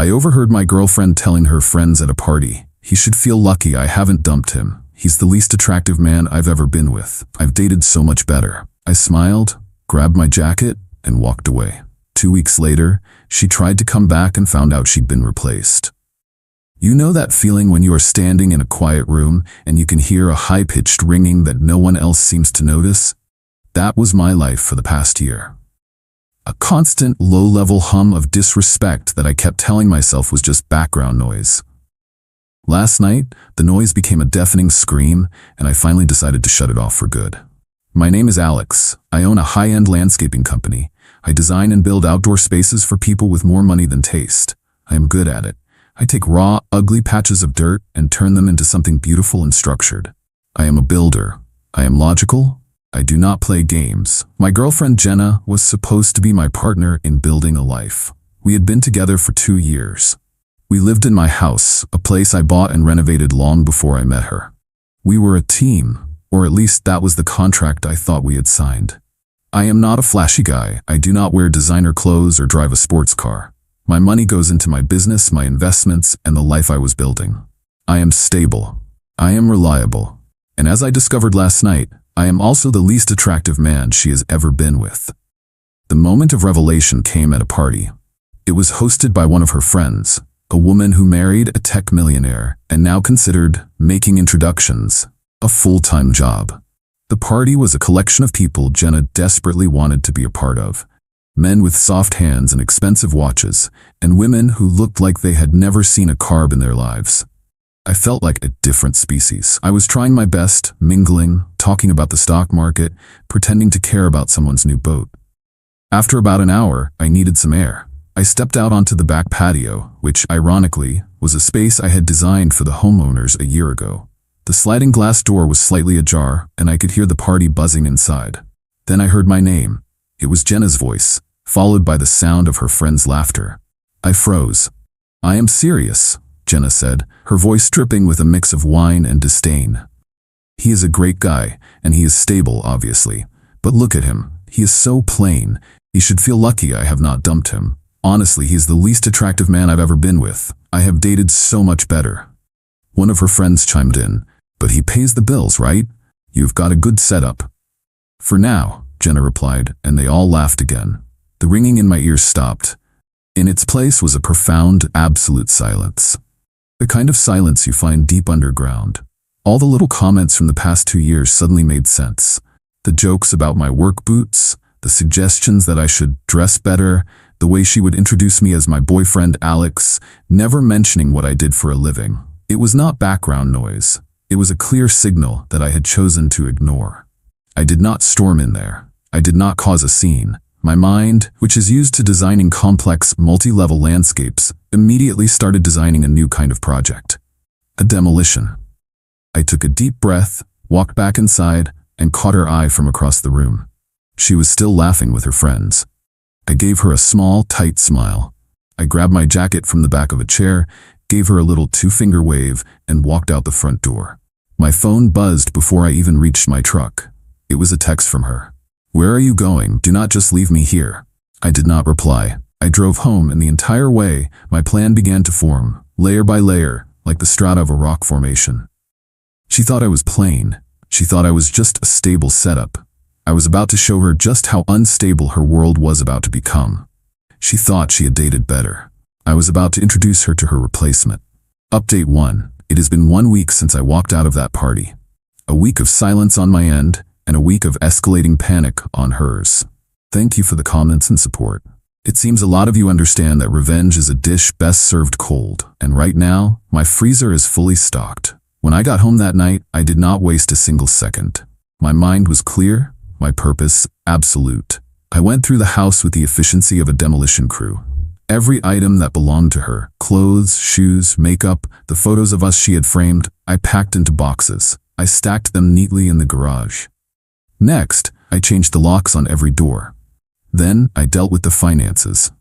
I overheard my girlfriend telling her friends at a party, "He should feel lucky I haven't dumped him. He's the least attractive man I've ever been with. I've dated so much better." I smiled, grabbed my jacket, and walked away. 2 weeks later, she tried to come back and found out she'd been replaced. You know that feeling when you are standing in a quiet room and you can hear a high-pitched ringing that no one else seems to notice? That was my life for the past year. A constant, low-level hum of disrespect that I kept telling myself was just background noise. Last night, the noise became a deafening scream, and I finally decided to shut it off for good. My name is Alex. I own a high-end landscaping company. I design and build outdoor spaces for people with more money than taste. I am good at it. I take raw, ugly patches of dirt and turn them into something beautiful and structured. I am a builder. I am logical. I do not play games. My girlfriend Jenna was supposed to be my partner in building a life. We had been together for 2 years. We lived in my house, a place I bought and renovated long before I met her. We were a team, or at least that was the contract I thought we had signed. I am not a flashy guy. I do not wear designer clothes or drive a sports car. My money goes into my business, my investments, and the life I was building. I am stable. I am reliable. And as I discovered last night, I am also the least attractive man she has ever been with. The moment of revelation came at a party. It was hosted by one of her friends, a woman who married a tech millionaire and now considered making introductions a full-time job. The party was a collection of people Jenna desperately wanted to be a part of. Men with soft hands and expensive watches, and women who looked like they had never seen a carb in their lives. I felt like a different species. I was trying my best, mingling, talking about the stock market, pretending to care about someone's new boat. After about an hour, I needed some air. I stepped out onto the back patio, which, ironically, was a space I had designed for the homeowners a year ago. The sliding glass door was slightly ajar, and I could hear the party buzzing inside. Then I heard my name. It was Jenna's voice, followed by the sound of her friend's laughter. I froze. "I am serious," Jenna said, her voice dripping with a mix of wine and disdain. "He is a great guy, and he is stable, obviously. But look at him. He is so plain. He should feel lucky I have not dumped him. Honestly, he is the least attractive man I've ever been with. I have dated so much better." One of her friends chimed in, "But he pays the bills, right? You've got a good setup." "For now," Jenna replied, and they all laughed again. The ringing in my ears stopped. In its place was a profound, absolute silence. The kind of silence you find deep underground. All the little comments from the past 2 years suddenly made sense. The jokes about my work boots, the suggestions that I should dress better, the way she would introduce me as my boyfriend Alex, never mentioning what I did for a living. It was not background noise. It was a clear signal that I had chosen to ignore. I did not storm in there. I did not cause a scene. My mind, which is used to designing complex, multi-level landscapes, immediately started designing a new kind of project. A demolition. I took a deep breath, walked back inside, and caught her eye from across the room. She was still laughing with her friends. I gave her a small, tight smile. I grabbed my jacket from the back of a chair, gave her a little 2-finger wave, and walked out the front door. My phone buzzed before I even reached my truck. It was a text from her. "Where are you going? Do not just leave me here." I did not reply. I drove home, and the entire way, my plan began to form, layer by layer, like the strata of a rock formation. She thought I was plain. She thought I was just a stable setup. I was about to show her just how unstable her world was about to become. She thought she had dated better. I was about to introduce her to her replacement. Update 1. It has been 1 week since I walked out of that party. A week of silence on my end, and a week of escalating panic on hers. Thank you for the comments and support. It seems a lot of you understand that revenge is a dish best served cold, and right now, my freezer is fully stocked. When I got home that night, I did not waste a single second. My mind was clear, my purpose absolute. I went through the house with the efficiency of a demolition crew. Every item that belonged to her, clothes, shoes, makeup, the photos of us she had framed, I packed into boxes. I stacked them neatly in the garage. Next, I changed the locks on every door. Then, I dealt with the finances.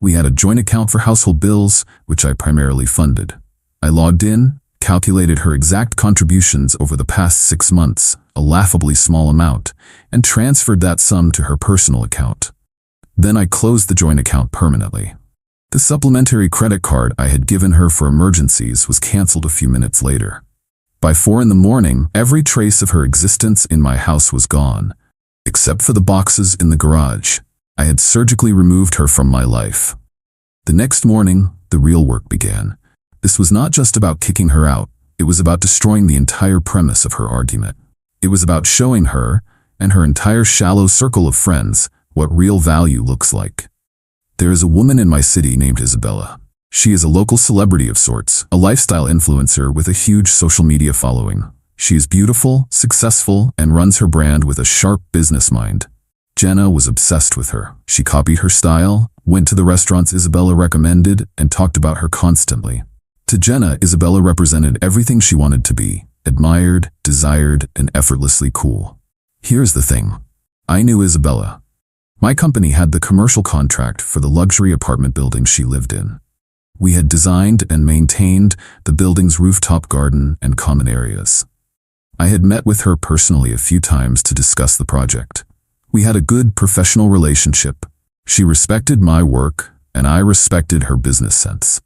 We had a joint account for household bills, which I primarily funded. I logged in, calculated her exact contributions over the past 6 months, a laughably small amount, and transferred that sum to her personal account. Then I closed the joint account permanently. The supplementary credit card I had given her for emergencies was canceled a few minutes later. By 4 in the morning, every trace of her existence in my house was gone, except for the boxes in the garage. I had surgically removed her from my life. The next morning, the real work began. This was not just about kicking her out, it was about destroying the entire premise of her argument. It was about showing her, and her entire shallow circle of friends, what real value looks like. There is a woman in my city named Isabella. She is a local celebrity of sorts, a lifestyle influencer with a huge social media following. She is beautiful, successful, and runs her brand with a sharp business mind. Jenna was obsessed with her. She copied her style, went to the restaurants Isabella recommended, and talked about her constantly. To Jenna, Isabella represented everything she wanted to be: admired, desired, and effortlessly cool. Here's the thing. I knew Isabella. My company had the commercial contract for the luxury apartment building she lived in. We had designed and maintained the building's rooftop garden and common areas. I had met with her personally a few times to discuss the project. We had a good professional relationship. She respected my work, and I respected her business sense.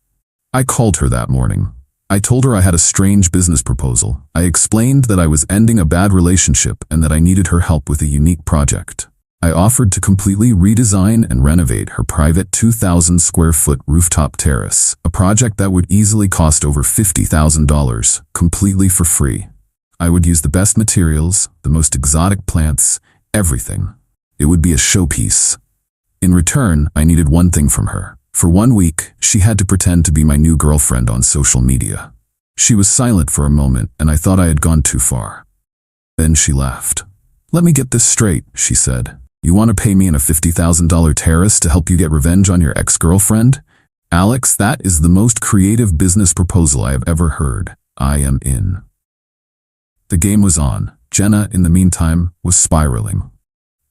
I called her that morning. I told her I had a strange business proposal. I explained that I was ending a bad relationship and that I needed her help with a unique project. I offered to completely redesign and renovate her private 2,000 square foot rooftop terrace, a project that would easily cost over $50,000, completely for free. I would use the best materials, the most exotic plants, everything. It would be a showpiece. In return, I needed one thing from her. For 1 week, she had to pretend to be my new girlfriend on social media. She was silent for a moment, and I thought I had gone too far. Then she laughed. "Let me get this straight," she said. "You want to pay me in a $50,000 terrace to help you get revenge on your ex-girlfriend? Alex, that is the most creative business proposal I have ever heard. I am in." The game was on. Jenna, in the meantime, was spiraling.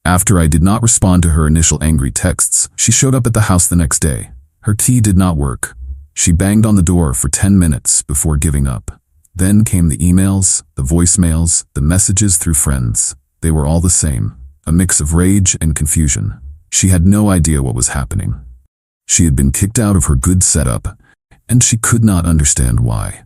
After I did not respond to her initial angry texts, she showed up at the house the next day. Her key did not work. She banged on the door for 10 minutes before giving up. Then came the emails, the voicemails, the messages through friends. They were all the same. A mix of rage and confusion. She had no idea what was happening. She had been kicked out of her good setup, and she could not understand why.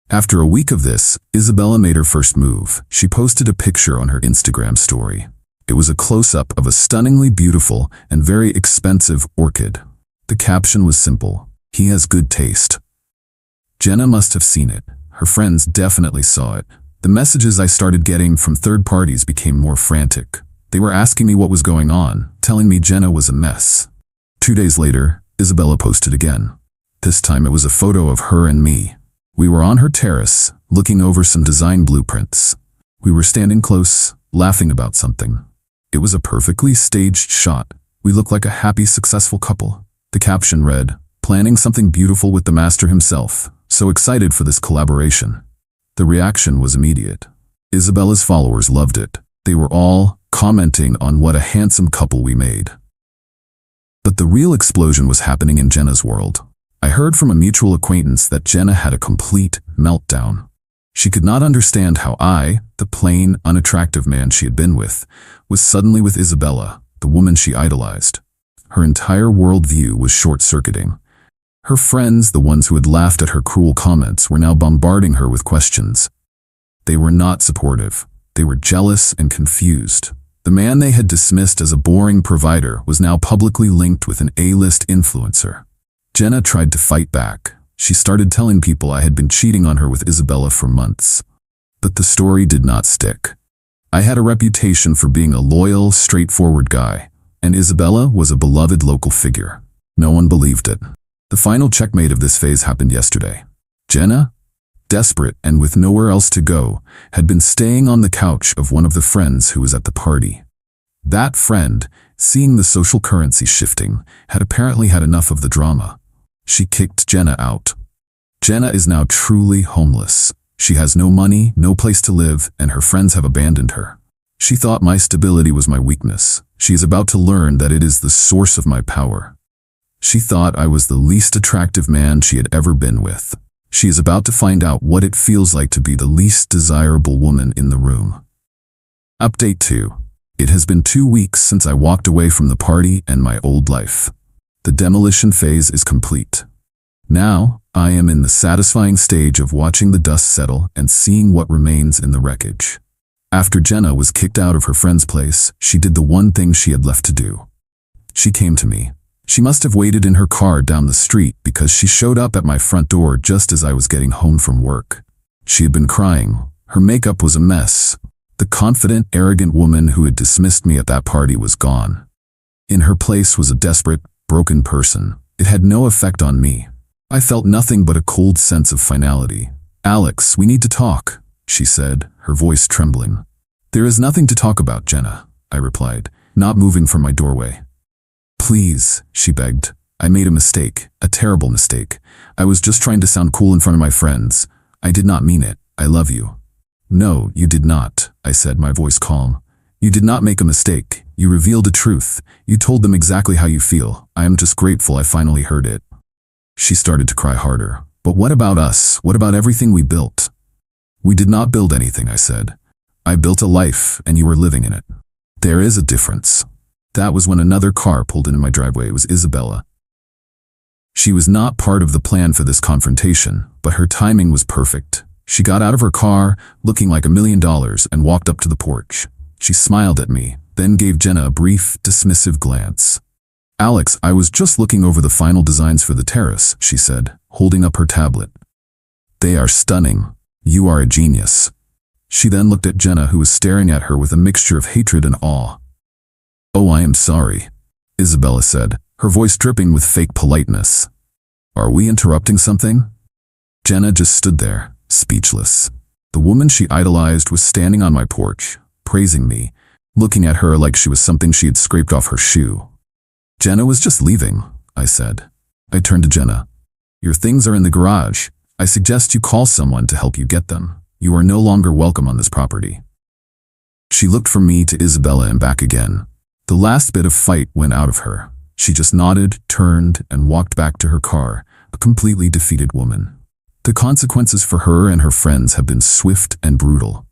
After a week of this, Isabella made her first move. She posted a picture on her Instagram story. It was a close-up of a stunningly beautiful and very expensive orchid. The caption was simple: "He has good taste." Jenna must have seen it. Her friends definitely saw it. The messages I started getting from third parties became more frantic. They were asking me what was going on, telling me Jenna was a mess. 2 days later, Isabella posted again. This time it was a photo of her and me. We were on her terrace, looking over some design blueprints. We were standing close, laughing about something. It was a perfectly staged shot. We looked like a happy, successful couple. The caption read, "Planning something beautiful with the master himself. So excited for this collaboration." The reaction was immediate. Isabella's followers loved it. They were all commenting on what a handsome couple we made. But the real explosion was happening in Jenna's world. I heard from a mutual acquaintance that Jenna had a complete meltdown. She could not understand how I, the plain, unattractive man she had been with, was suddenly with Isabella, the woman she idolized. Her entire worldview was short-circuiting. Her friends, the ones who had laughed at her cruel comments, were now bombarding her with questions. They were not supportive. They were jealous and confused. The man they had dismissed as a boring provider was now publicly linked with an A-list influencer. Jenna tried to fight back. She started telling people I had been cheating on her with Isabella for months. But the story did not stick. I had a reputation for being a loyal, straightforward guy, and Isabella was a beloved local figure. No one believed it. The final checkmate of this phase happened yesterday. Jenna, desperate and with nowhere else to go, had been staying on the couch of one of the friends who was at the party. That friend, seeing the social currency shifting, had apparently had enough of the drama. She kicked Jenna out. Jenna is now truly homeless. She has no money, no place to live, and her friends have abandoned her. She thought my stability was my weakness. She is about to learn that it is the source of my power. She thought I was the least attractive man she had ever been with. She is about to find out what it feels like to be the least desirable woman in the room. Update 2. It has been 2 weeks since I walked away from the party and my old life. The demolition phase is complete. Now, I am in the satisfying stage of watching the dust settle and seeing what remains in the wreckage. After Jenna was kicked out of her friend's place, she did the one thing she had left to do. She came to me. She must have waited in her car down the street because she showed up at my front door just as I was getting home from work. She had been crying. Her makeup was a mess. The confident, arrogant woman who had dismissed me at that party was gone. In her place was a desperate, broken person. It had no effect on me. I felt nothing but a cold sense of finality. "Alex, we need to talk," she said, her voice trembling. "There is nothing to talk about, Jenna," I replied, not moving from my doorway. "Please," she begged. "I made a mistake, a terrible mistake. I was just trying to sound cool in front of my friends. I did not mean it. I love you." "No, you did not," I said, my voice calm. "You did not make a mistake. You revealed the truth. You told them exactly how you feel. I am just grateful I finally heard it." She started to cry harder. "But what about us? What about everything we built?" "We did not build anything," I said. "I built a life, and you were living in it. There is a difference." That was when another car pulled into my driveway. It was Isabella. She was not part of the plan for this confrontation, but her timing was perfect. She got out of her car, looking like $1 million, and walked up to the porch. She smiled at me, then gave Jenna a brief, dismissive glance. "Alex, I was just looking over the final designs for the terrace," she said, holding up her tablet. "They are stunning. You are a genius." She then looked at Jenna, who was staring at her with a mixture of hatred and awe. "Oh, I am sorry," Isabella said, her voice dripping with fake politeness. "Are we interrupting something?" Jenna just stood there, speechless. The woman she idolized was standing on my porch, praising me, looking at her like she was something she had scraped off her shoe. "Jenna was just leaving," I said. I turned to Jenna. "Your things are in the garage. I suggest you call someone to help you get them. You are no longer welcome on this property." She looked from me to Isabella and back again. The last bit of fight went out of her. She just nodded, turned, and walked back to her car, a completely defeated woman. The consequences for her and her friends have been swift and brutal.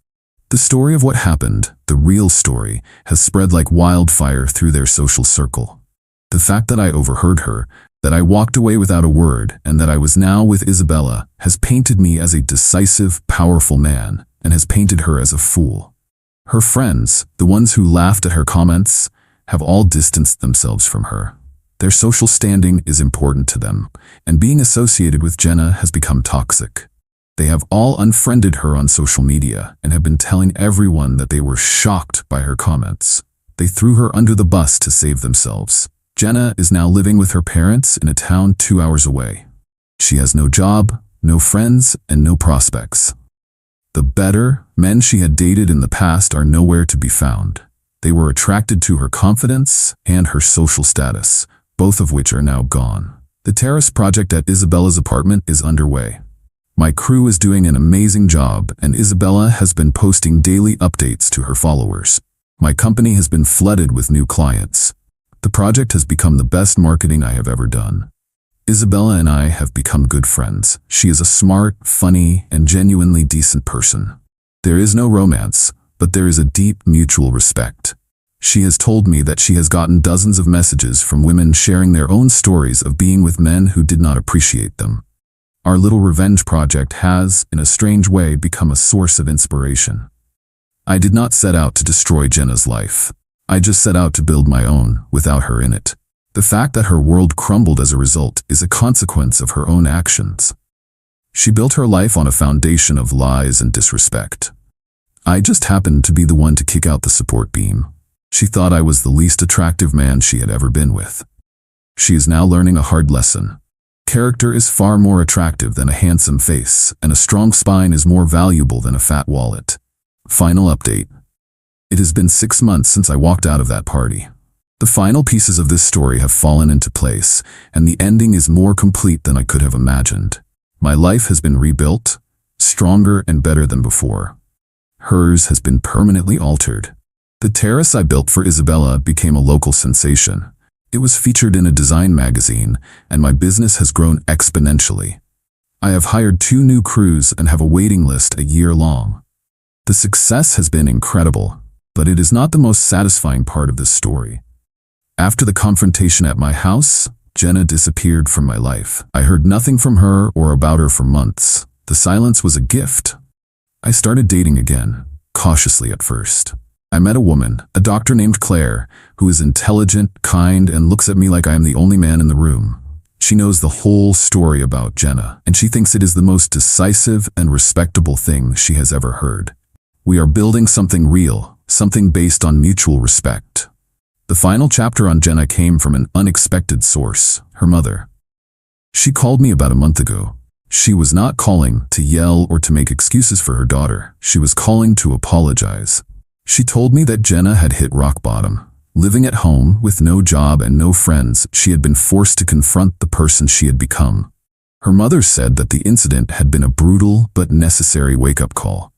The story of what happened, the real story, has spread like wildfire through their social circle. The fact that I overheard her, that I walked away without a word, and that I was now with Isabella has painted me as a decisive, powerful man, and has painted her as a fool. Her friends, the ones who laughed at her comments, have all distanced themselves from her. Their social standing is important to them, and being associated with Jenna has become toxic. They have all unfriended her on social media and have been telling everyone that they were shocked by her comments. They threw her under the bus to save themselves. Jenna is now living with her parents in a town 2 hours away. She has no job, no friends, and no prospects. The better men she had dated in the past are nowhere to be found. They were attracted to her confidence and her social status, both of which are now gone. The terrace project at Isabella's apartment is underway. My crew is doing an amazing job, and Isabella has been posting daily updates to her followers. My company has been flooded with new clients. The project has become the best marketing I have ever done. Isabella and I have become good friends. She is a smart, funny, and genuinely decent person. There is no romance, but there is a deep mutual respect. She has told me that she has gotten dozens of messages from women sharing their own stories of being with men who did not appreciate them. Our little revenge project has, in a strange way, become a source of inspiration. I did not set out to destroy Jenna's life. I just set out to build my own, without her in it. The fact that her world crumbled as a result is a consequence of her own actions. She built her life on a foundation of lies and disrespect. I just happened to be the one to kick out the support beam. She thought I was the least attractive man she had ever been with. She is now learning a hard lesson. Character is far more attractive than a handsome face, and a strong spine is more valuable than a fat wallet. Final update. It has been 6 months since I walked out of that party. The final pieces of this story have fallen into place, and the ending is more complete than I could have imagined. My life has been rebuilt, stronger and better than before. Hers has been permanently altered. The terrace I built for Isabella became a local sensation. It was featured in a design magazine, and my business has grown exponentially. I have hired 2 new crews and have a waiting list a year long. The success has been incredible, but it is not the most satisfying part of this story. After the confrontation at my house, Jenna disappeared from my life. I heard nothing from her or about her for months. The silence was a gift. I started dating again, cautiously at first. I met a woman, a doctor named Claire, who is intelligent, kind, and looks at me like I am the only man in the room. She knows the whole story about Jenna, and she thinks it is the most decisive and respectable thing she has ever heard. We are building something real, something based on mutual respect. The final chapter on Jenna came from an unexpected source, her mother. She called me about a month ago. She was not calling to yell or to make excuses for her daughter. She was calling to apologize. She told me that Jenna had hit rock bottom. Living at home, with no job and no friends, she had been forced to confront the person she had become. Her mother said that the incident had been a brutal but necessary wake-up call.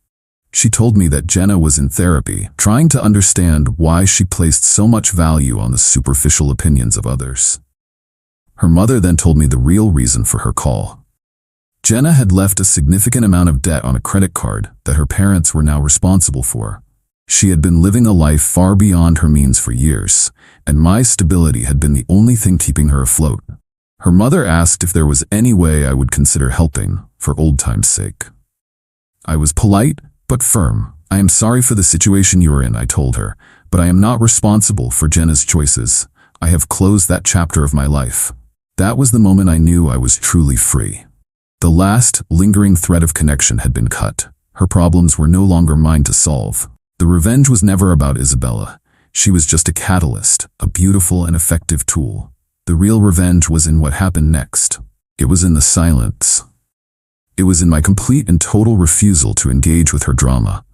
She told me that Jenna was in therapy, trying to understand why she placed so much value on the superficial opinions of others. Her mother then told me the real reason for her call. Jenna had left a significant amount of debt on a credit card that her parents were now responsible for. She had been living a life far beyond her means for years, and my stability had been the only thing keeping her afloat. Her mother asked if there was any way I would consider helping, for old time's sake. I was polite, but firm. I am sorry for the situation you are in, I told her, but I am not responsible for Jenna's choices. I have closed that chapter of my life. That was the moment I knew I was truly free. The last, lingering thread of connection had been cut. Her problems were no longer mine to solve. The revenge was never about Isabella. She was just a catalyst, a beautiful and effective tool. The real revenge was in what happened next. It was in the silence. It was in my complete and total refusal to engage with her drama.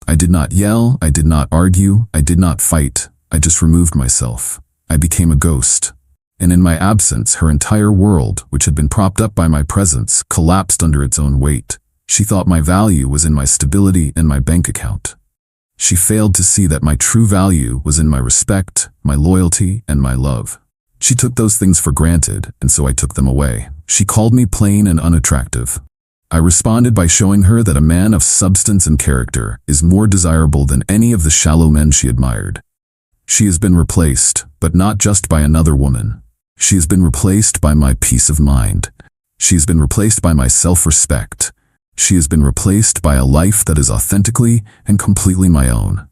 I did not yell, I did not argue, I did not fight. I just removed myself. I became a ghost. And in my absence, her entire world, which had been propped up by my presence, collapsed under its own weight. She thought my value was in my stability and my bank account. She failed to see that my true value was in my respect, my loyalty, and my love. She took those things for granted, and so I took them away. She called me plain and unattractive. I responded by showing her that a man of substance and character is more desirable than any of the shallow men she admired. She has been replaced, but not just by another woman. She has been replaced by my peace of mind. She has been replaced by my self-respect. She has been replaced by a life that is authentically and completely my own.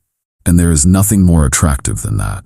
And there is nothing more attractive than that.